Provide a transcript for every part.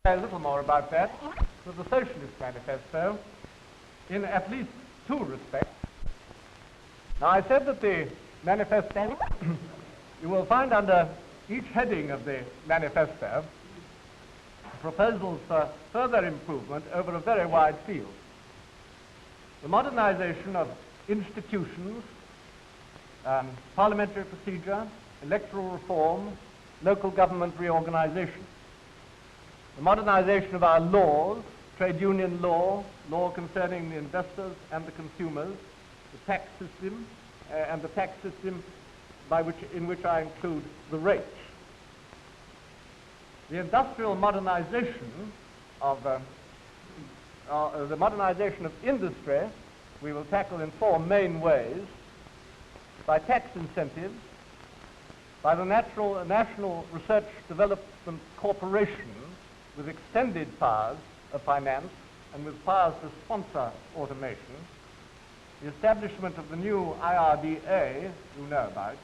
A little more about that, to the Socialist Manifesto, in at least two respects. Now, I said that the manifesto, you will find under each heading of the manifesto proposals for further improvement over a very wide field. The modernization of institutions, parliamentary procedure, electoral reform, local government reorganization. The modernization of our laws, trade union law, law concerning the investors and the consumers, the tax system, and the tax system in which I include the rates. The industrial modernization of industry we will tackle in four main ways: by tax incentives, by the National Research Development Corporation with extended powers of finance and with powers to sponsor automation, the establishment of the new IRDA, you know about,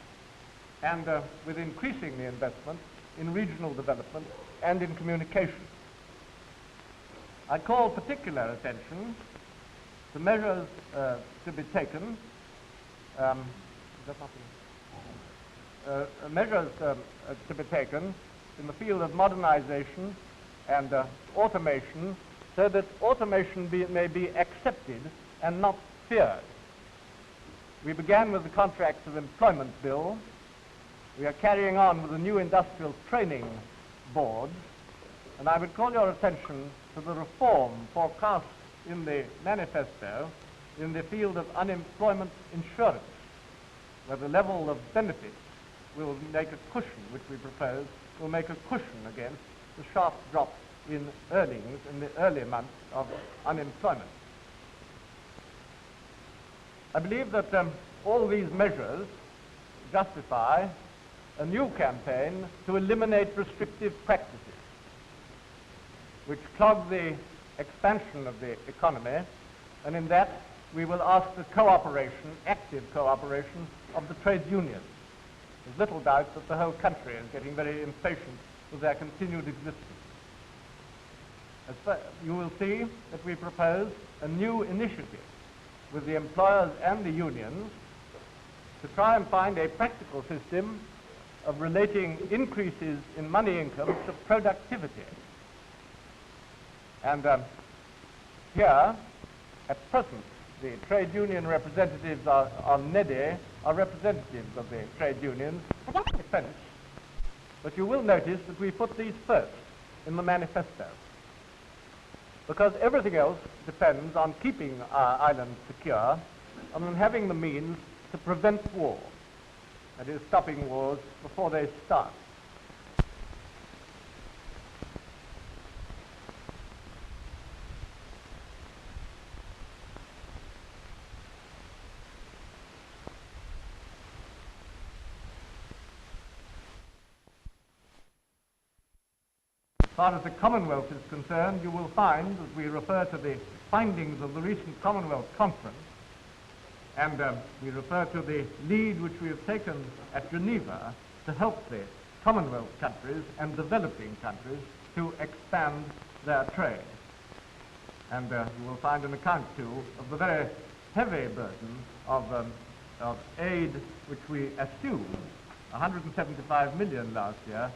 and with increasing the investment in regional development and in communication. I call particular attention to measures to be taken, in the field of modernization and automation, so that automation may be accepted and not feared. We began with the Contracts of Employment Bill. We are carrying on with the new Industrial Training Board, and I would call your attention to the reform forecast in the manifesto in the field of unemployment insurance, where the level of benefits will make a cushion, which we propose, will make a cushion against the sharp drop in earnings in the early months of unemployment. I believe that all these measures justify a new campaign to eliminate restrictive practices which clog the expansion of the economy, and in that we will ask the cooperation, active cooperation, of the trade unions. There's little doubt that the whole country is getting very impatient with their continued existence. You will see that we propose a new initiative with the employers and the unions to try and find a practical system of relating increases in money income to productivity. And here, at present, the trade union representatives on NEDI are representatives of the trade unions against defense. But you will notice that we put these first in the manifesto, because everything else depends on keeping our island secure and on having the means to prevent war, that is, stopping wars before they start. As far as the Commonwealth is concerned, you will find that we refer to the findings of the recent Commonwealth Conference, and we refer to the lead which we have taken at Geneva to help the Commonwealth countries and developing countries to expand their trade. And you will find an account, too, of the very heavy burden of aid which we assumed, 175 million last year,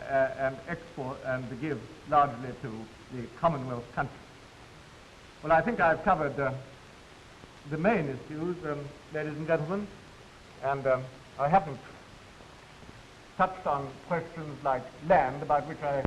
and export and give largely to the Commonwealth countries. Well, I think I've covered the main issues, ladies and gentlemen, and I haven't touched on questions like land, about which I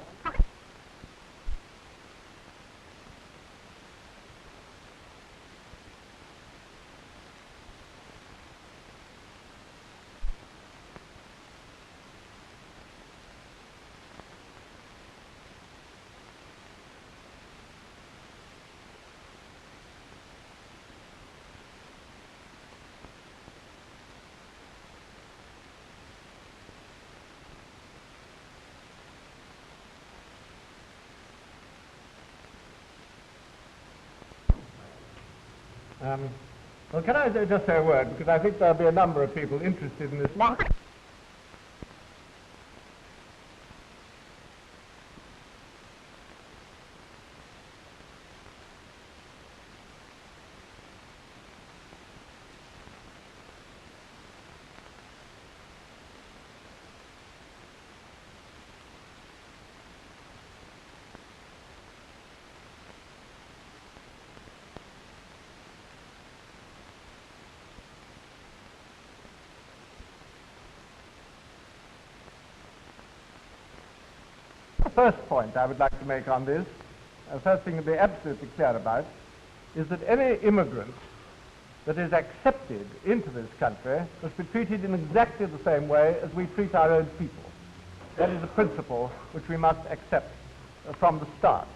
well, can I just say a word, because I think there'll be a number of people interested in this. the first point I would like to make on this, first thing to be absolutely clear about, is that any immigrant that is accepted into this country must be treated in exactly the same way as we treat our own people. That is a principle which we must accept from the start.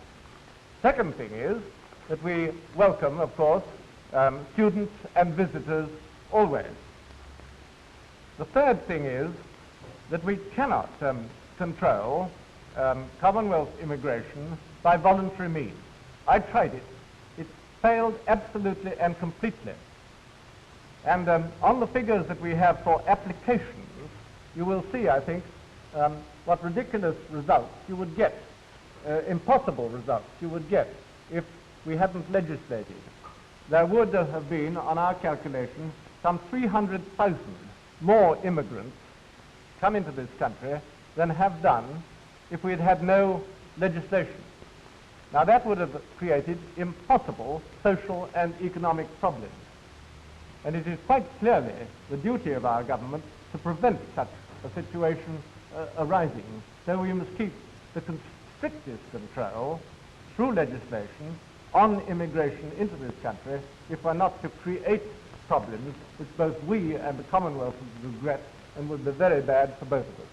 Second thing is that we welcome, of course, students and visitors always. The third thing is that we cannot control Commonwealth immigration by voluntary means. I tried it. It failed absolutely and completely. And on the figures that we have for applications, you will see, I think, what ridiculous results you would get, impossible results you would get if we hadn't legislated. There would have been, on our calculation, some 300,000 more immigrants come into this country than have done if we had had no legislation. Now that would have created impossible social and economic problems. And it is quite clearly the duty of our government to prevent such a situation arising. So we must keep the strictest control through legislation on immigration into this country if we're not to create problems which both we and the Commonwealth would regret and would be very bad for both of us.